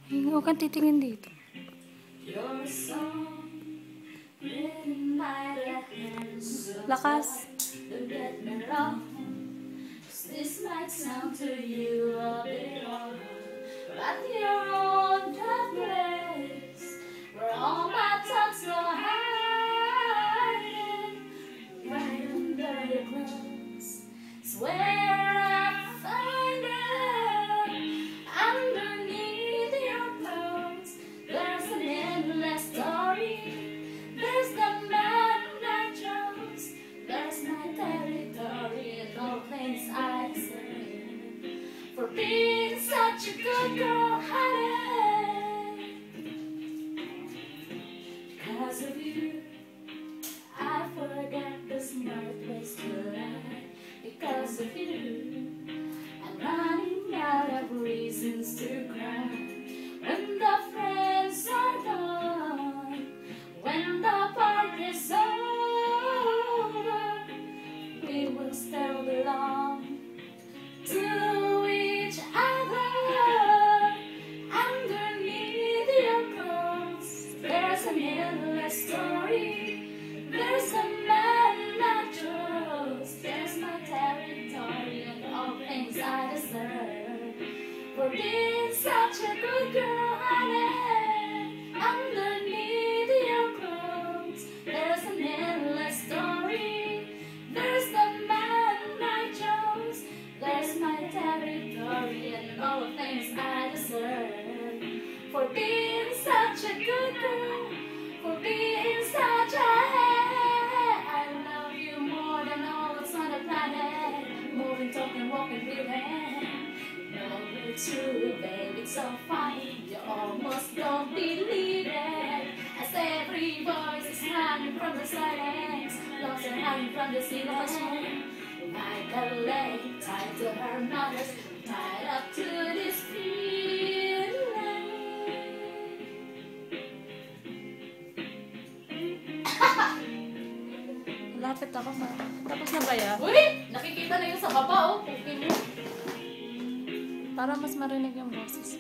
Ay, huwag kang titingin dito. Lakas. Don't get me wrong. This might sound to you a bit odd, but you're on the place where all my thoughts are hiding, right under your clothes. It's where I find it, underneath your clothes. There's an endless story. There's the man I chose. There's my territory and all things I say. For being such a good girl, honey. Because of you, I forgot the smart ways to lie. Because of you, I'm running out of reasons to cry. When the friends are gone, when the party's over, we will still belong to each other. Underneath your clothes, there's an endless story. There's a man I chose. There's my territory and all things I deserve. For being such a good girl, honey. Underneath your clothes, there's an endless story. There's the man I chose. There's my territory and all the things I deserve. For being such a good girl, for being such a I love you more than all that's on the planet. Moving, talking, walking, breathing. No, it's true, baby, it's so funny. You almost don't believe it. As every voice is hanging from the silence, lost and hanging from the ceiling. Like a leg tied to her mother's, tied up to this feeling. Lapit ako ma. Tapos na ba yan? Uy! Nakikita na yun sa baba, oh. Okay mo. Para mas marinig yung boses.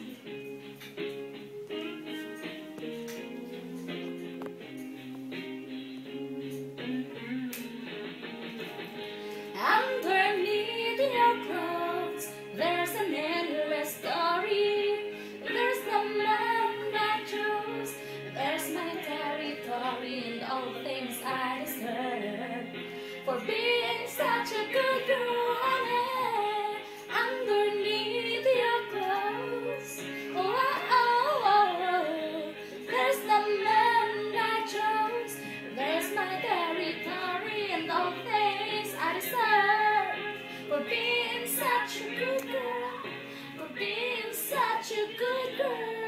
Underneath your clothes, there's an endless story. There's the man I chose. There's my territory and all the things I deserve. For being such a good girl, honey. Underneath your clothes, oh, oh, oh, oh. There's the man I chose. There's my territory and all the things I deserve. For being such a good girl, for being such a good girl.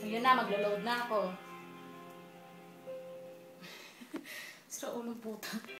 Yun na, maglo-load na ako. Sa ulong puta.